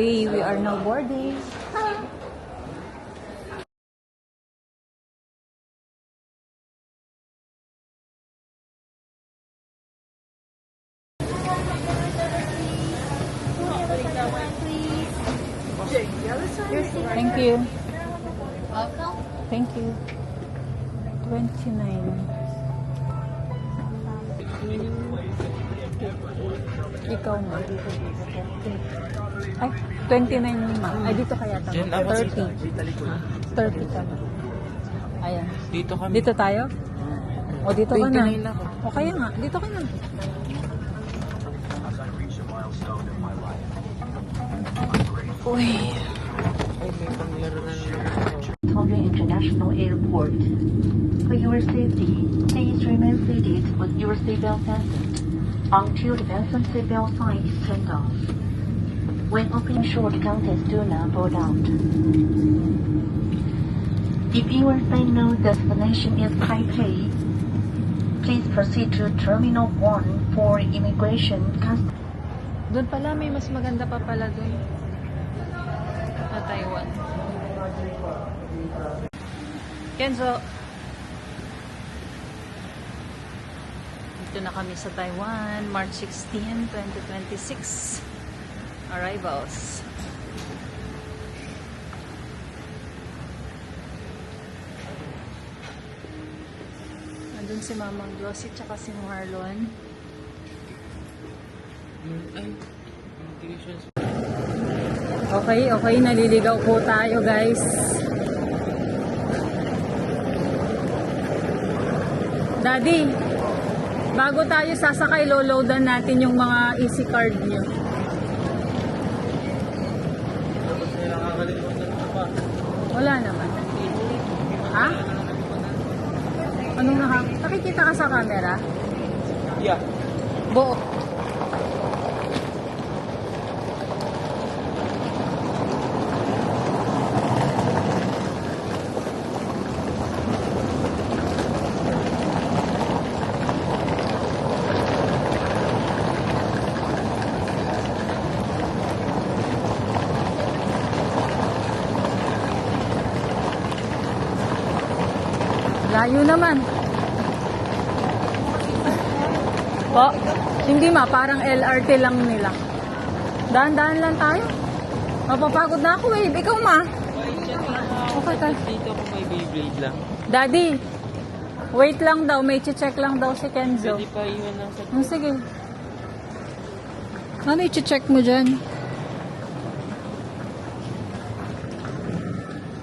Okay, we are now boarding. Thank you. Welcome. Thank you. 29. Ikaw na. Ay, 29 yung ma'am. Ay, dito kaya tayo. 30. 30 ka na. Ayan. Dito kami. Dito tayo? O, dito ka na. 29 ako. O, kaya nga. Dito ka na. Uy. Ay, may panglaro na naman. Tokyo International Airport. For your safety, please remain seated with your seatbelt fastened until the fasten seatbelt sign is turned off. When opening short contents, do not board out. If your final destination is Taipei, please proceed to Terminal 1 for immigration customs. Doon pala, may mas maganda pa pala doon. Sa Taiwan. Kenzo. Dito na kami sa Taiwan, March 16, 2026. Arrivals. Nandun si Mamang Glossy tsaka si Marlon. Ay, immigrations. Okay, naliligaw po tayo, guys. Daddy, bago tayo sasakay, loloadan natin yung mga easy card nyo. Tapos nila kakalimutan ko pa. Wala naman. Ha? Anong nakikita ka sa camera? Yeah. Buo. Layo naman. Po, hindi parang LRT lang nila. Daan-daan lang tayo. Mapapagod na ako eh. Ikaw Okay ka. Dito ako may Beyblade lang. Daddy, wait lang daw. May check lang daw si Kenzo. Pwede pa iwan lang sa... Sige. Ano i-check mo dyan?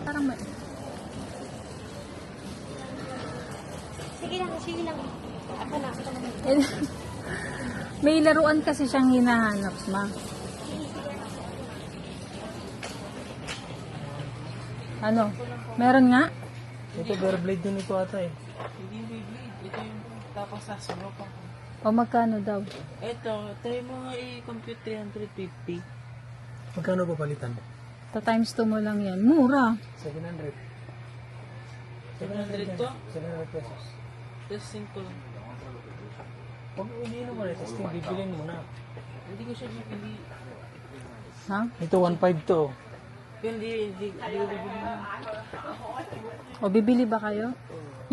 Parang may... Sige lang. Ako na. May laruan kasi siyang hinahanap, ma. Ano? Meron nga? Ito, Beyblade din ito ata eh. Hindi Beyblade. Ito yung tapos sa sunod pa. O magkano daw? Ito, try mo nga i-compute 350. Magkano ba palitan? Times 2 mo lang yan. Mura. 700. 700 to? 700 pesos. Just 5 lang. Pag ulihin mo rin, testing, bibilin mo na. Hindi ko siya bibili. Ha? Ito, 1.5 to. Hindi ko bibili. O bibili ba kayo?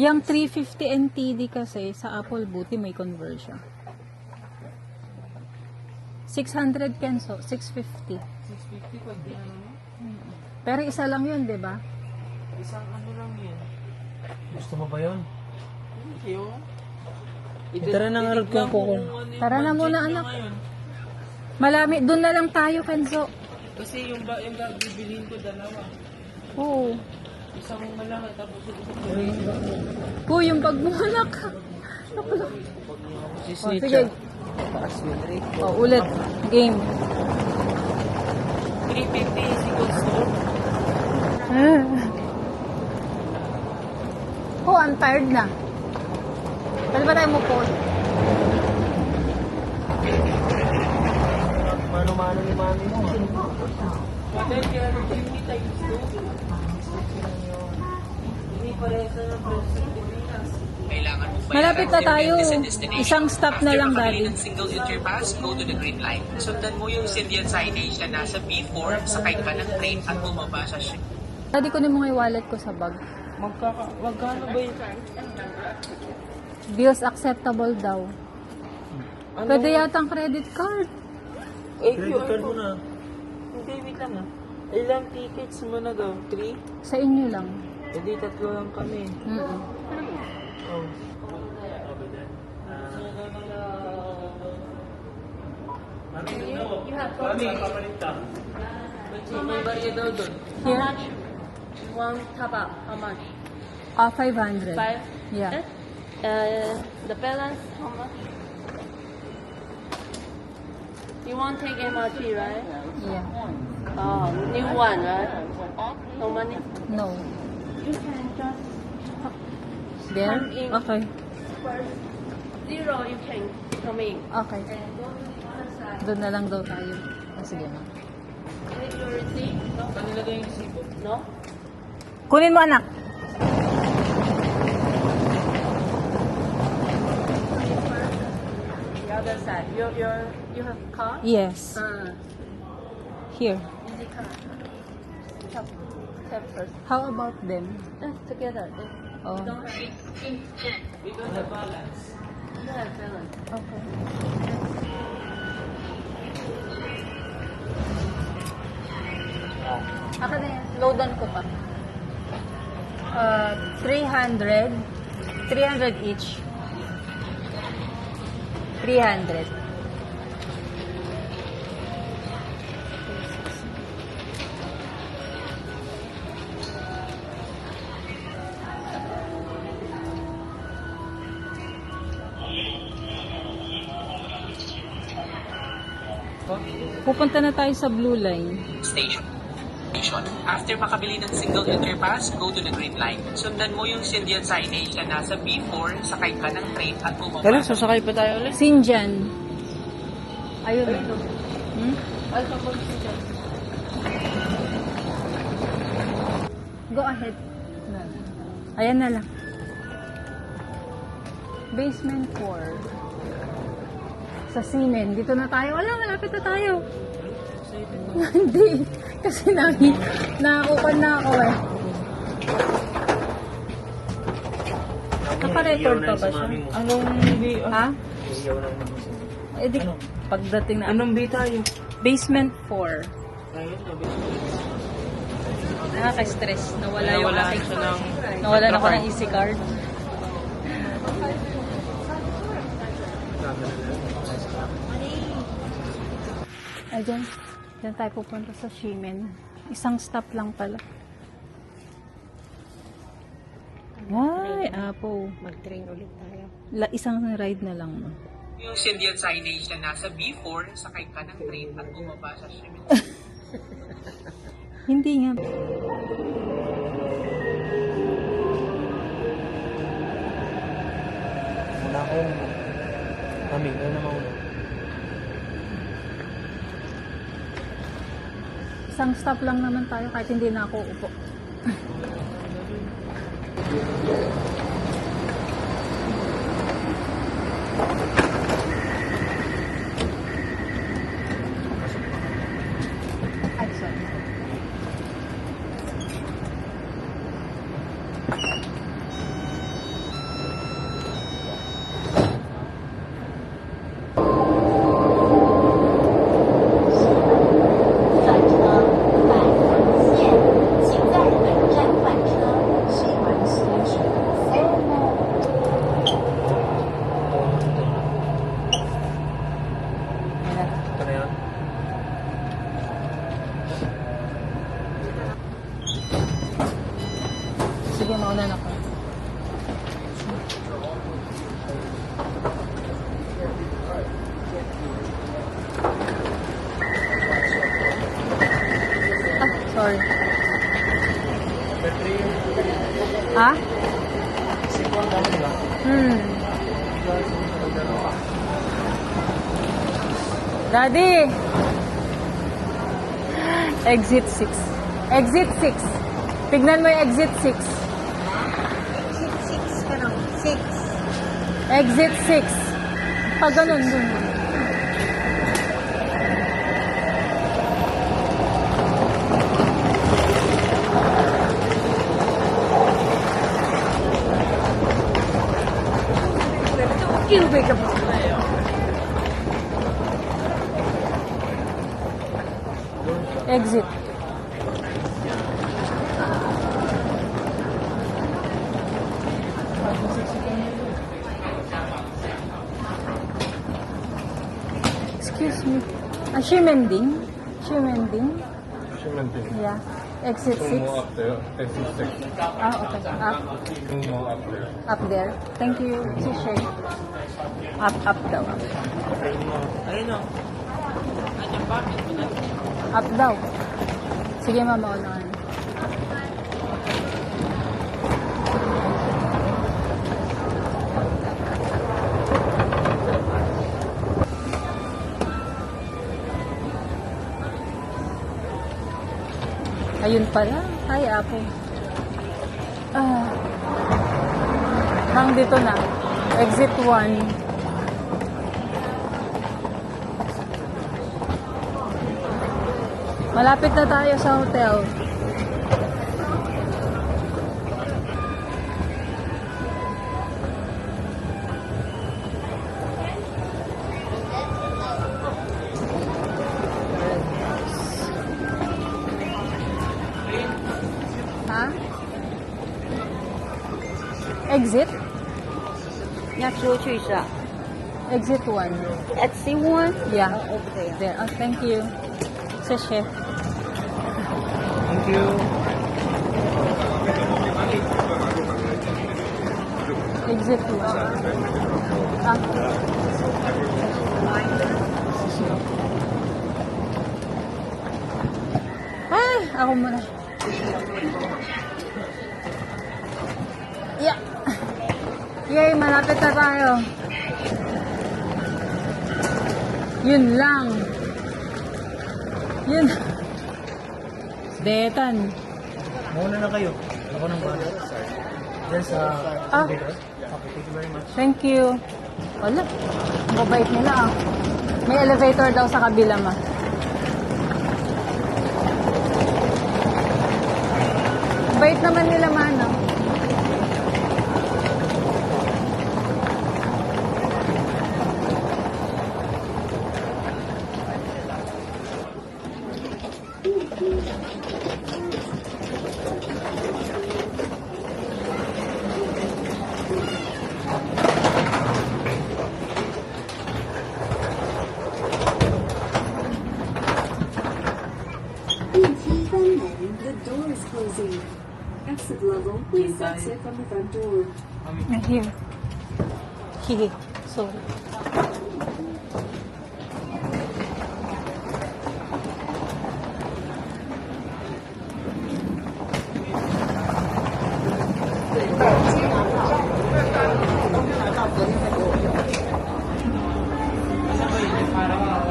Yung 350 NTD kasi sa Apple buti may conversion. 600 Kenzo, 650. 650 pag ano mo? Pero isa lang yun, di ba? Isang ano lang yan. Gusto mo ba yun? Hindi yun. Tara na nga, Titignan ko. mo kung ano yung Tara na budget muna, niya anak. ngayon. Malami, doon na lang tayo, Kenzo. Kasi yung bibiliin ko dalawa. Oo. Isang malaki tapos Yung pag mo, anak. si O, sige. Taas yun rin. O, ulit. Game. 350 equals to. Oh, I'm tired na. Pwede ba tayo mo po? Mano-mano ni mami mo. Dahil kaya 50 times 2. Hindi parehas na ng presyo sa Pilipinas. kailangan mong bayaran. Malapit na tayo. Your visit destination. Isang stop na lang, After makabili Daddy. ng single entry pass, go to the green line. Sundan mo yung Scindian signage na nasa B4, sakay ka ng train at bumaba sa ship. Daddy, kunin mo nga yung wallet ko sa bag. Magkano ba yun? Bills acceptable daw. Pwede yatang credit card. Credit card mo na. Hindi, wait lang ah. Ilang tickets mo na daw? 3? Sa inyo lang. Hindi, 3 lang kami. Mm-mm. Oh. May barya daw doon. Here? One top up, how much? 500. 5? Yeah. The balance, how much? You want to take MRT, right? Yeah. Oh, new one, right? No money? No. You can just There? Come in. Okay. first 0, you can come in. Okay. And go to the other side. Doon na lang daw tayo. Sige na. Take your receipt? No? Kanila daw yung sibo. No? Kunin mo, anak. The other side. You have car? Yes. Here. Easy car. Tap, tap first. How about them? Together. Oh. Don't We don't have balance. you have balance. Okay. Akin na yan. Loadan ko pa. 300. 300 each. 300. Pupunta na tayo sa Blue Line. Station. After makabili ng single entry pass, go to the green line. Sundan mo yung Scindian signage na nasa B4, sakay ka ng train at bumaba Tara, sa sasakay pa tayo ulit. Sinjan. Ayun. Hmm? Go ahead. Ayan na lang. Basement 4. Sa Simen. Dito na tayo. Wala, malapit na tayo. Hindi. Kasi nakakupan na ako eh. Naka-record pa ba siya? Anong B? Ha? Iyaw na naman. Eh di, pagdating na. Anong B tayo? Basement 4. Ayun, sabi. Nakaka-stress. Nawala yung Nawala aking... siya ng... Nawala na ako ng easy card. Ay, dyan tayo pupunta sa Ximen. Isang stop lang pala. Ay, apo. Mag-train ulit tayo. Isang ride na lang. No? yung Scindian signage na nasa B4, sakay ka ng train at bumaba sa ship. Hindi nga. Muna ako yun. Kami, ano na mauna. Isang stop lang naman tayo kahit hindi na ako upo. Ay, sorry. Ito na yan. Sige, mauna na ako. Ah, sorry. Ha? Daddy! Exit 6. Exit 6. Tignan mo yung exit 6. Six ka lang. 6. Exit 6. Pag ganun dun. Exit. Excuse me. Shimending? Shimending? Shimending. Yeah. Exit 6. Up there. Exit 6. Ah, okay. Up. More up there. Up there. Thank you, teacher. Up daw. Up. Ayun o. Up daw. Sige, mama, unahan. Ayun pala. Hi, Apo. Hang dito na. Exit 1. Malapit na tayo sa hotel. Ha? Exit? 要出去是吧 Exit 1.？Exit 1。 Yeah. OK。 There. Oh, thank you. Sashay. Thank you. Exit 1. Ah. Ay, ako muna. Yeah. Yay, malapit na tayo. Yun lang. Yun. Detan. Mauna na kayo. Ako nang bala. Diyan sa Ah. elevator. Okay, thank you very much. Thank you. Wala. Ang babait nila ah. May elevator daw sa kabila ma. Bait naman nila mana. The door is closing. Exit level, please exit from the front door. Here. Here. Sorry.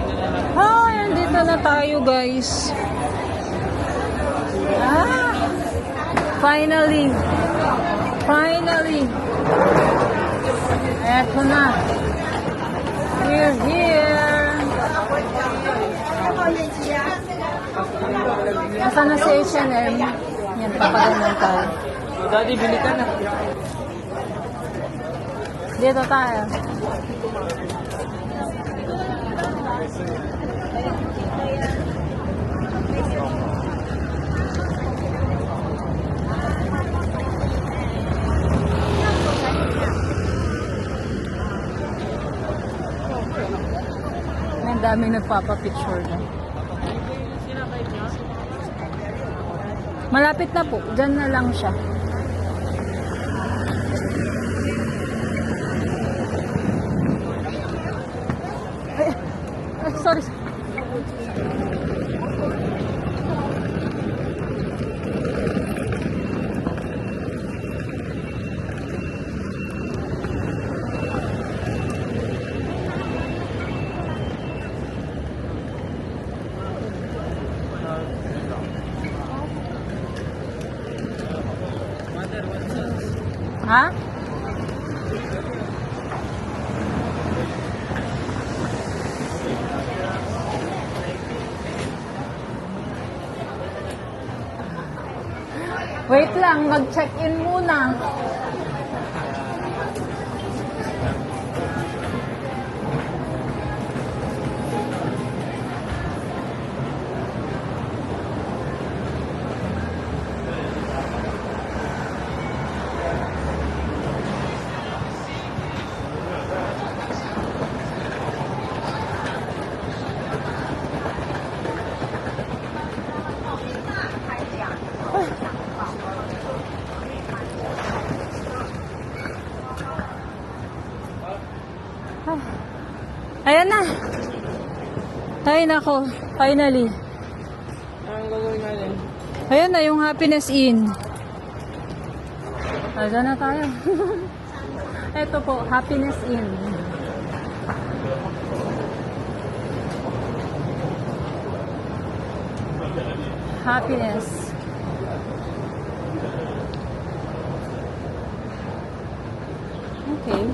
Nandito na tayo guys. Finally. Finally. Eto na. We're here. Nasaan na si H&M? Yan, papaganan tayo. Daddy, bili ka na. Dito tayo. Ang dami nagpapapicture na. Malapit na po. Diyan na lang siya. Ay, sorry. Ha? Wait lang, mag-check-in muna. Ayan na. Ay, nako. Finally. Ang gagawin natin? Ayan na yung Happiness Inn. Ayan na tayo. Ito po, Happiness Inn. Happiness. Okay.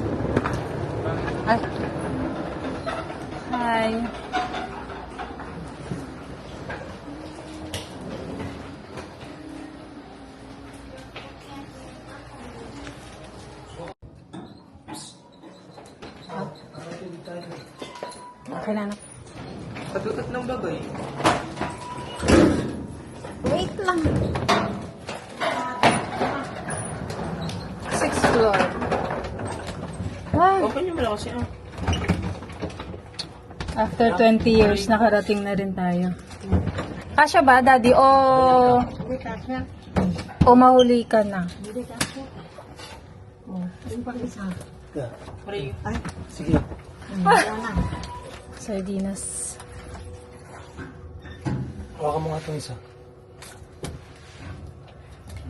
Ay. Hi. Okay na. Patutot ng bagay. Wait lang. 6th floor. Wow. Open nyo mo lang kasi After 20 years, nakarating na rin tayo. Kasya ba, Daddy? O mahuli ka na? Free. Sige. Sardinas. Hawakan mo nga itong isa.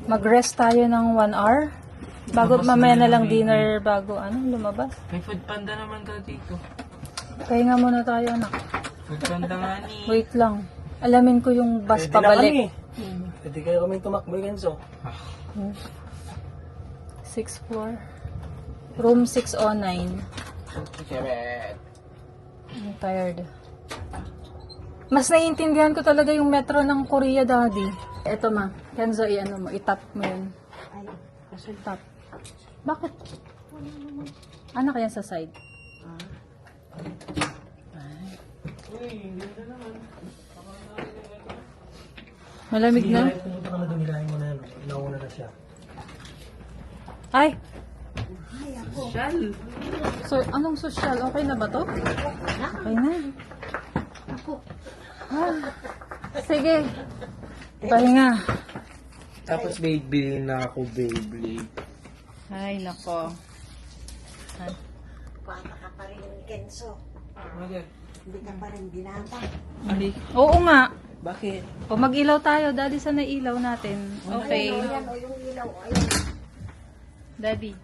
Mag-rest tayo ng 1 hour. Bago mamaya na lang dinner bago lumabas. May food panda naman ka dito. Pahinga muna tayo, anak. Food panda nga ni. Wait lang. Alamin ko yung bus Pwede na pabalik. kami. Pwede kayo kami tumakbo, Kenzo. 6th floor. Room 609. I'm tired. Mas naiintindihan ko talaga yung metro ng Korea, Daddy. Eto ma, Kenzo, i-tap mo yun. Tap. Bakit? Anak yan sa side. Malamig na? Pumunta ka na doon, hilahin mo na yan. Nauna na siya. Ay! Social. So, anong social? Okay na ba to? Okay na. Ah, sige. Pahinga. Tapos baby na ako, baby. Ay, nako. Kuwanta ka pa rin, Kenzo. Bakit? Hindi ka pa rin binata. Ali? Oo nga. Bakit? O mag-ilaw tayo. Daddy, sana ilaw natin. Okay. Ayan, o yung ilaw. Ayan. Daddy.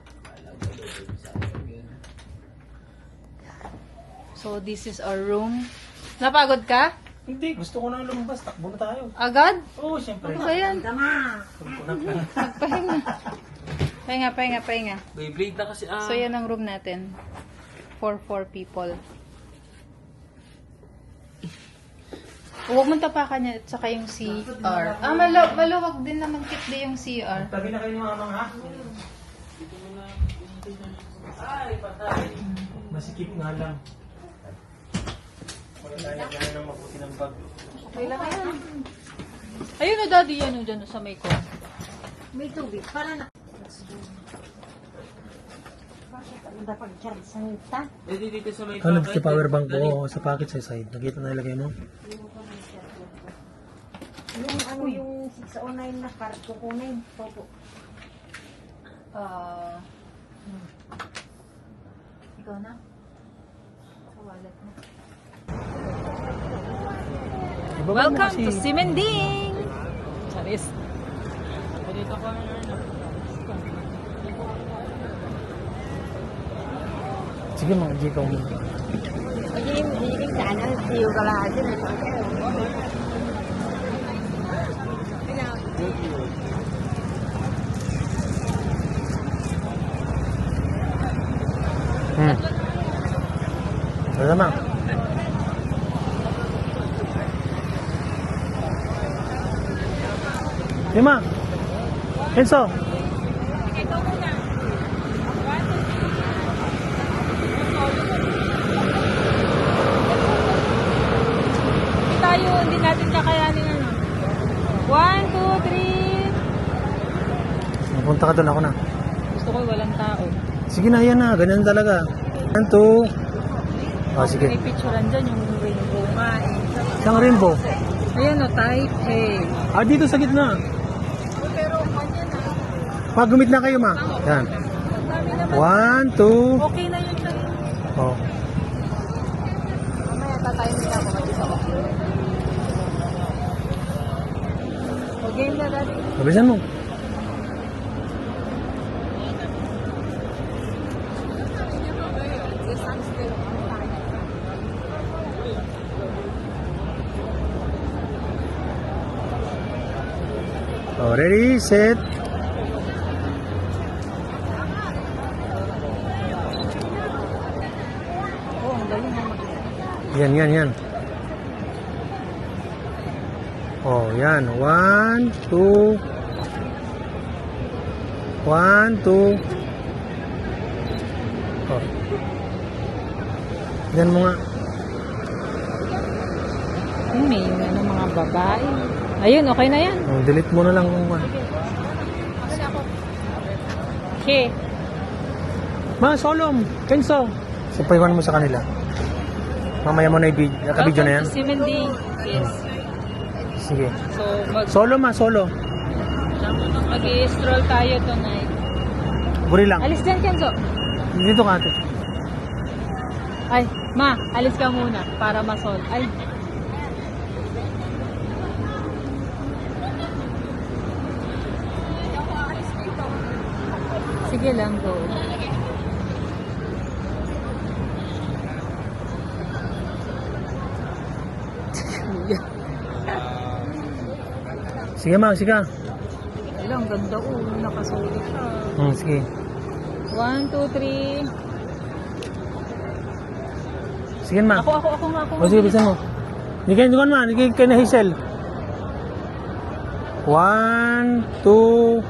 So, this is our room. Napagod ka? Hindi, gusto ko nang lumabas. Takbo na tayo. Agad? Oo, siyempre. Ano ba yan? Tama. Magpahinga. Pahinga. Beyblade na kasi So, yan ang room natin. For 4 people. Huwag mong tapakan niya at saka yung CR. Maluwag din naman kitli yung CR. Tabi na kayo ng mga ha? Ay, patay. Masikip nga lang. Wala tayo gano'n ng mabuti ng bag. Okay lang yan. Ayun o, Daddy, yan o, dyan o, sa may ko. May tubig. Para na. Bakit ang dapat dyan sa nita? Eh, dito sa may Ano sa power bank ko sa pocket sa side? Nakita na ilagay mo? Yung ano yung 609 na card kukunin. Popo. Ikaw na? Sa wallet mo. Welcome to Simending! Charis. Dito ko na Sige mga G ka mo. Hindi sana. Siyo ka lang atin. Wala naman. Lima. Enzo. Hindi tayo, hindi natin kakayanin ano. 1, 2, 3. Punta ka doon, ako na. Gusto ko walang tao. Sige na, yan na. Ganyan talaga. 1, 2. Ah, sige. May picturean dyan yung rainbow nga eh. Isang rainbow. Ayan o, type A. Ah, dito sa gitna. Pero kanyan na. Magumit na kayo, ma. Yan. 1, 2. Okay na yun tayo. Oh. Mamaya tatayin nila ako. Mag-isa ko. O game na dati. Mabilisan mo. Oh, ready, set. Oh, ang galing na. Yan. Oh, yan. 1, 2. 1, 2. Oh. Yan mo nga. May ano, mga babae. Ayun, okay na yan. Oh, delete mo na lang kung ano. Okay. Ma, Solom, Kenzo. Sapaywan mo sa kanila. Mamaya mo na i-video na yan. Welcome to Simendi. Yes. Sige. So, Solo, ma, solo. mag-i-stroll tayo tonight. Buri lang. Alis dyan, Kenzo. Dito ka ate. Ay, ma, alis ka muna para masol. Ay. Sige lang, go. Sige, ma, sige. Ay lang, ganda nakasulit siya. Sige. 1, 2, 3. Sige, ma. Ako nga. O, sige, bisan mo. Nigay, ma. Nigay ka na Hazel. 1, 2.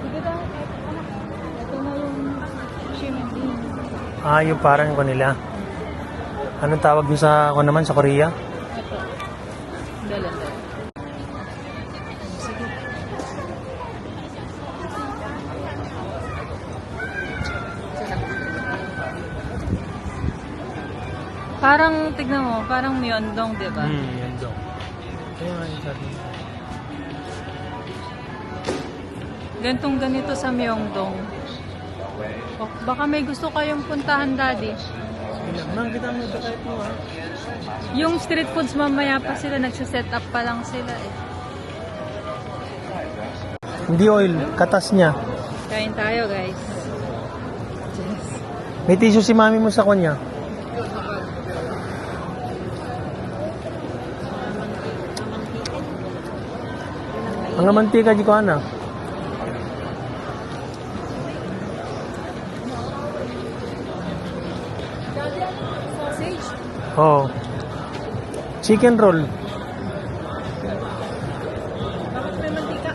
Sige daw, ito na yung Simendi. Ah, yung parang ko nila. Anong tawag nyo sa ako naman sa Korea? Ito. Dalan. Sige. Parang, tignan mo, parang Myeongdong, di ba? Yan daw. Kaya nga yung sabi. Gantong ganito sa Myeongdong. Oh, baka may gusto kayong puntahan, Daddy. Makita mo ito kahit mo ha. Yung street foods mamaya pa sila, nagsiset up pa lang sila eh. Hindi oil, katas niya. Kain tayo, guys. May tissue si mami mo sa kanya. Ang mantika di ko ana. Oh. Chicken roll. Bakit may mantika?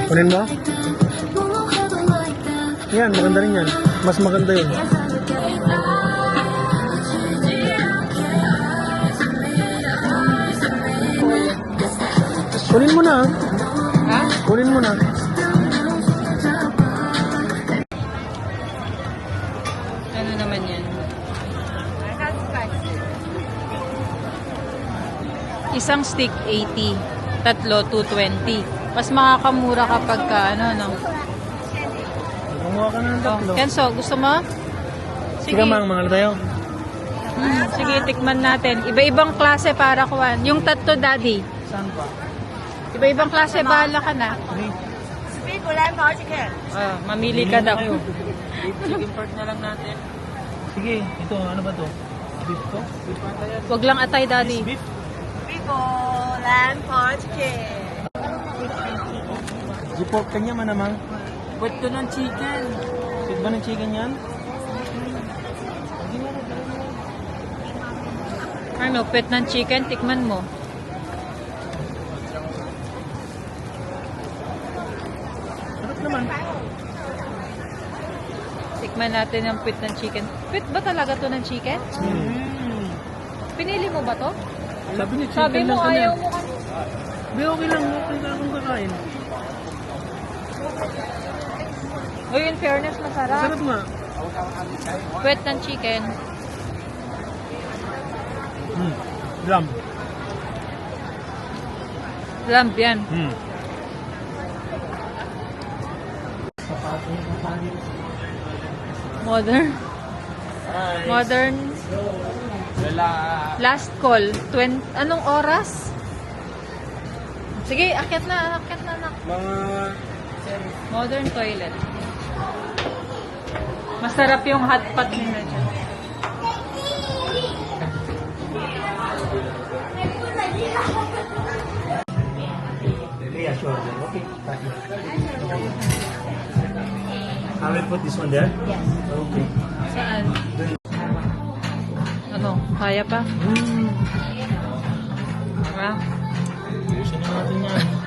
Kunin mo? Yan, maganda rin yan. Mas maganda yun. Kunin mo na. Ha? Kunin mo na. Ano naman yan? Isang stick 80, tatlo 220. Mas makakamura kapag ka, ano, no? Kumuha ka na ng tatlo. Kenzo, gusto mo? Sige, mga tayo. Sige, tikman natin. Iba-ibang klase para kuwan. Yung tatlo, Daddy. Saan pa? Iba-ibang klase, bahala ka na. Mamili ka daw. Chicken part na lang natin. Sige, ito, ano ba to? Beef to? Beef pa tayo. Wag lang atay, Daddy. Beef? Rico, Land chicken. G-pork kanya man namang. Ba't ko ng chicken? Sweet ba ng chicken yan? Ano, pet ng chicken, tikman mo. Sarap naman. Tikman natin ang pet ng chicken. Pet ba talaga to ng chicken? Pinili mo ba to? Sabi niya, chicken Sabi mo, lang kanya. ayaw mo kasi. Be, okay lang. Okay lang akong kakain. Uy, in fairness, masarap. Sarap nga. Pet ng chicken. Lamb. Lamb yan. Modern. Modern. Last call. Anong oras? Sige, akyat na, anak. Mga... Modern toilet. Masarap yung hot pot nila dyan. Yeah, sure. Okay. I will put this one there? Yes. Okay. Saan? Ano? Kaya pa? Ah. Ubusin na natin yan.